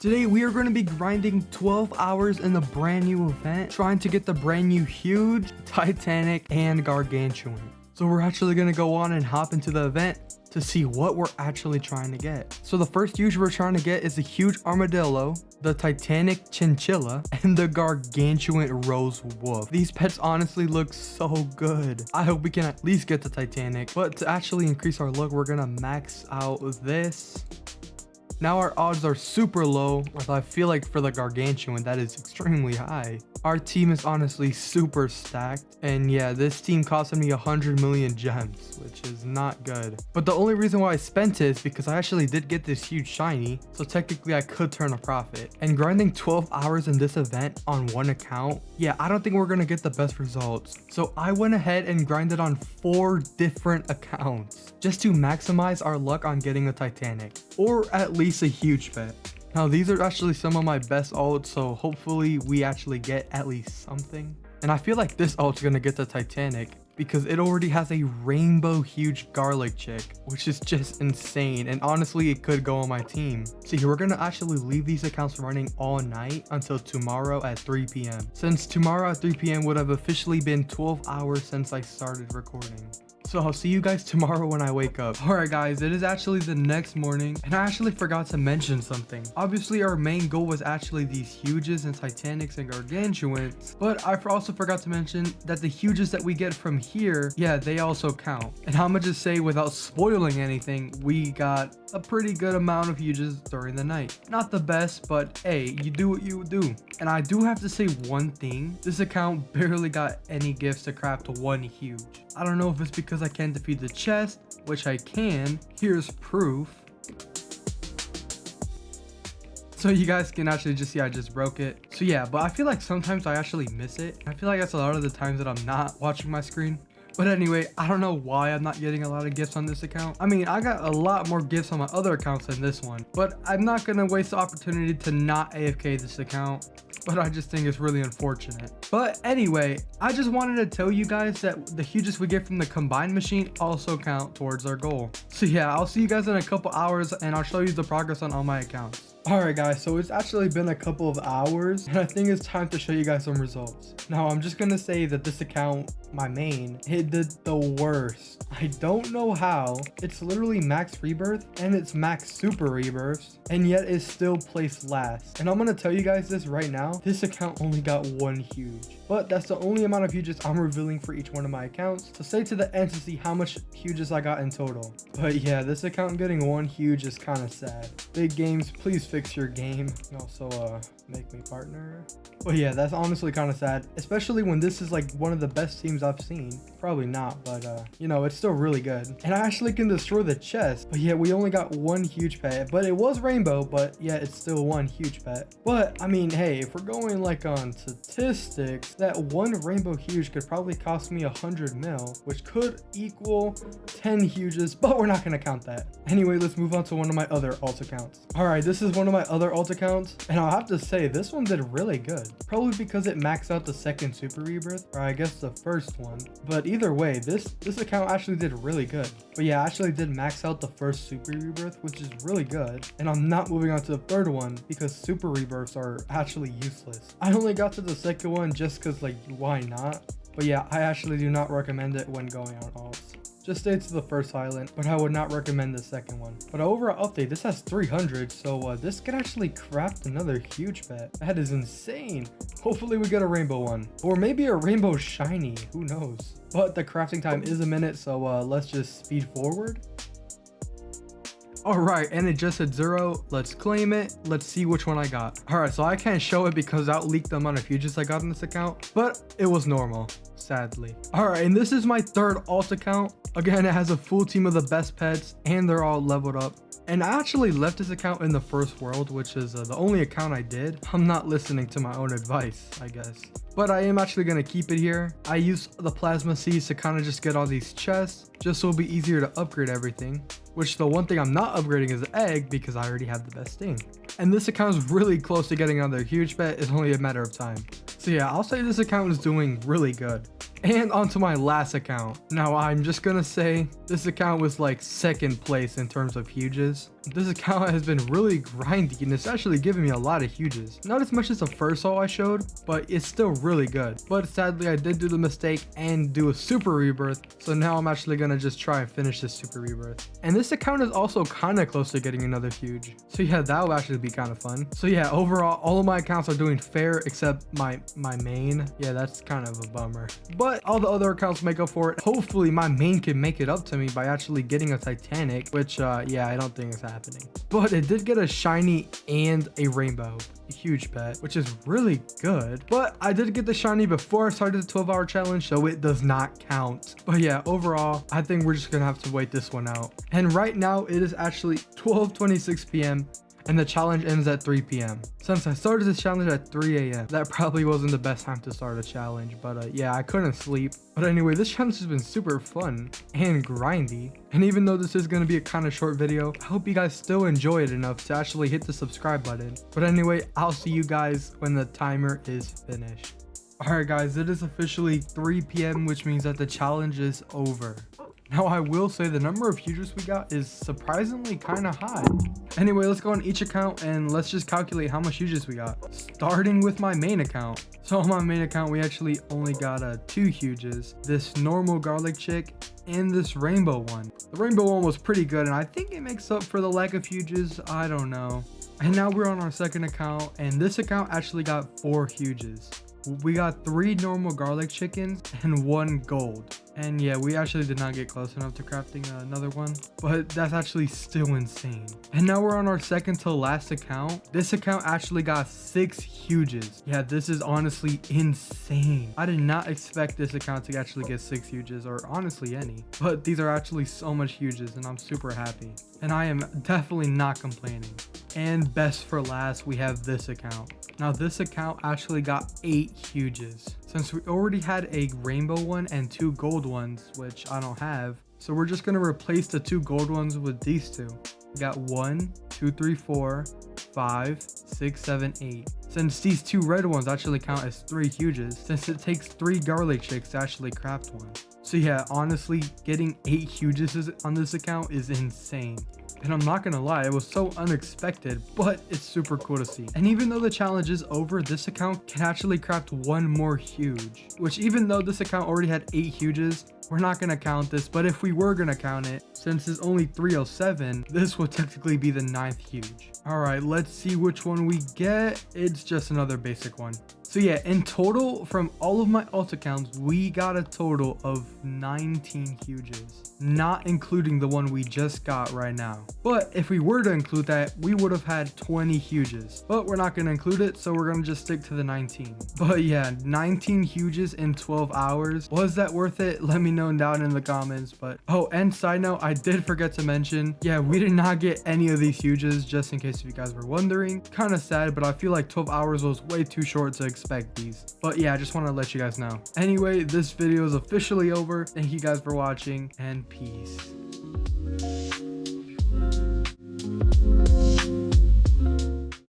Today we are going to be grinding 12 hours in the brand new event, trying to get the brand new huge, Titanic, and Gargantuan. So we're actually going to go on and hop into the event to see what we're actually trying to get. So the first huge we're trying to get is the huge armadillo, the Titanic chinchilla, and the gargantuan rose wolf. These pets honestly look so good. I hope we can at least get the Titanic, but to actually increase our luck, we're gonna max out this. Now our odds are super low, although I feel like for the gargantuan that is extremely high. Our team is honestly super stacked, and yeah, this team costed me 100 million gems, which is not good. But the only reason why I spent it is because I actually did get this huge shiny, so technically I could turn a profit. And grinding 12 hours in this event on one account, yeah, I don't think we're gonna get the best results. So I went ahead and grinded on 4 different accounts just to maximize our luck on getting a Titanic, or at least a huge pet. Now these are actually some of my best ults, so hopefully we actually get at least something. And I feel like this ult's gonna get the Titanic because it already has a rainbow huge garlic chick, which is just insane, and honestly it could go on my team. So here we're gonna actually leave these accounts running all night until tomorrow at 3 p.m. since tomorrow at 3 p.m. would have officially been 12 hours since I started recording. So I'll see you guys tomorrow when I wake up. Alright guys, it is actually the next morning, and I actually forgot to mention something. Obviously our main goal was actually these huges and Titanics and Gargantuans, but I also forgot to mention that the huges that we get from here, yeah, they also count. And I'm gonna just say, without spoiling anything, we got a pretty good amount of huges during the night. Not the best, but hey, you do what you do. And I do have to say one thing, this account barely got any gifts to craft one huge. I don't know if it's because I can't defeat the chest, which I can. Here's proof. So you guys can actually just see I just broke it. So yeah, but I feel like sometimes I actually miss it. I feel like that's a lot of the times that I'm not watching my screen. But anyway, I don't know why I'm not getting a lot of gifts on this account. I mean, I got a lot more gifts on my other accounts than this one, but I'm not gonna waste the opportunity to not AFK this account. But I just think it's really unfortunate. But anyway, I just wanted to tell you guys that the huges we get from the combined machine also count towards our goal. So yeah, I'll see you guys in a couple hours and I'll show you the progress on all my accounts. Alright guys, so it's actually been a couple of hours and I think it's time to show you guys some results. Now I'm just gonna say that this account, my main, it did the worst. I don't know how. It's literally max rebirth and it's max super rebirths, and yet it's still placed last. And I'm gonna tell you guys this right now, this account only got 1 huge. But that's the only amount of huges I'm revealing for each one of my accounts. So stay to the end to see how much huges I got in total. But yeah, this account getting 1 huge is kind of sad. Big games, please fix your game. And also make me partner. But yeah, that's honestly kind of sad, especially when this is like one of the best teams I've seen. Probably not, but you know, it's still really good. And I actually can destroy the chest. But yeah, we only got 1 huge pet, but it was rainbow, but yeah, it's still 1 huge pet. But I mean, hey, if we're going like on statistics, that 1 rainbow huge could probably cost me 100 mil, which could equal 10 huges, but we're not gonna count that. Anyway, let's move on to one of my other alt accounts. All right, this is one of my other alt accounts, and I'll have to say this one did really good. Probably because it maxed out the second super rebirth, or I guess the first one. But either way, this account actually did really good. But yeah, I actually did max out the first super rebirth, which is really good. And I'm not moving on to the third one because super rebirths are actually useless. I only got to the second one just because, like, why not? But yeah, I actually do not recommend it when going on alts. Just stay to the first island, but I would not recommend the second one. But overall update, this has 300, so this could actually craft another huge pet. That is insane. Hopefully we get a rainbow one, or maybe a rainbow shiny, who knows. But the crafting time is a minute, so let's just speed forward. Alright, and it just hit 0. Let's claim it. Let's see which one I got. Alright, so I can't show it because I'll leak the amount of huges I got in this account, but it was normal, sadly. Alright, and this is my third alt account. Again, it has a full team of the best pets and they're all leveled up. And I actually left this account in the first world, which is the only account I did. I'm not listening to my own advice, I guess. But I am actually going to keep it here. I used the plasma seeds to kind of just get all these chests, just so it'll be easier to upgrade everything. Which the one thing I'm not upgrading is the egg because I already have the best thing. And this account is really close to getting another huge pet. It's only a matter of time. So yeah, I'll say this account is doing really good. And onto my last account. Now I'm just gonna say this account was like second place in terms of huges. This account has been really grindy and it's actually giving me a lot of huges. Not as much as the first haul I showed, but it's still really good. But sadly, I did do the mistake and do a super rebirth. So now I'm actually gonna just try and finish this super rebirth. And this account is also kind of close to getting another huge. So yeah, that will actually be kind of fun. So yeah, overall, all of my accounts are doing fair except my main. Yeah, that's kind of a bummer. But all the other accounts make up for it. Hopefully my main can make it up to me by actually getting a Titanic, which yeah, I don't think is happening. But it did get a shiny and a rainbow. A huge bet, which is really good. But I did get the shiny before I started the 12-hour challenge, so it does not count. But yeah, overall, I think we're just gonna have to wait this one out. And right now it is actually 12:26 p.m. and the challenge ends at 3 p.m. Since I started this challenge at 3 a.m. that probably wasn't the best time to start a challenge, but yeah, I couldn't sleep. But anyway, this challenge has been super fun and grindy. And even though this is going to be a kind of short video, I hope you guys still enjoy it enough to actually hit the subscribe button. But anyway, I'll see you guys when the timer is finished. Alright guys, it is officially 3 p.m. which means that the challenge is over. Now I will say the number of huges we got is surprisingly kind of high. Anyway, let's go on each account and let's just calculate how much huges we got. Starting with my main account. So on my main account, we actually only got 2 huges. This normal garlic chick and this rainbow one. The rainbow one was pretty good and I think it makes up for the lack of huges. I don't know. And now we're on our second account and this account actually got 4 huges. We got 3 normal garlic chickens and 1 gold. And yeah, we actually did not get close enough to crafting another one, but that's actually still insane. And now we're on our second to last account. This account actually got 6 huges. Yeah, this is honestly insane. I did not expect this account to actually get 6 huges, or honestly any, but these are actually so much huges and I'm super happy. And I am definitely not complaining. And best for last, we have this account. Now this account actually got 8 huges. Since we already had a rainbow one and 2 gold ones, which I don't have, so we're just gonna replace the 2 gold ones with these 2. We got 1, 2, 3, 4, 5, 6, 7, 8. Since these 2 red ones actually count as 3 huges, since it takes 3 garlic chicks to actually craft one. So yeah, honestly, getting 8 huges on this account is insane. And I'm not gonna lie, it was so unexpected, but it's super cool to see. And even though the challenge is over, this account can actually craft 1 more huge, which even though this account already had 8 huges, we're not gonna count this, but if we were gonna count it, since it's only 307, this would technically be the 9th huge. All right, let's see which one we get. It's just another basic one. So yeah, in total, from all of my alt accounts, we got a total of 19 huges, not including the one we just got right now. But if we were to include that, we would have had 20 huges, but we're not going to include it, so we're going to just stick to the 19. But yeah, 19 huges in 12 hours. Was that worth it? Let me know down in the comments. But oh, and side note, I did forget to mention, yeah, we did not get any of these huges, just in case if you guys were wondering. Kind of sad, but I feel like 12 hours was way too short to expect these. But yeah, I just want to let you guys know. Anyway, this video is officially over. Thank you guys for watching and peace.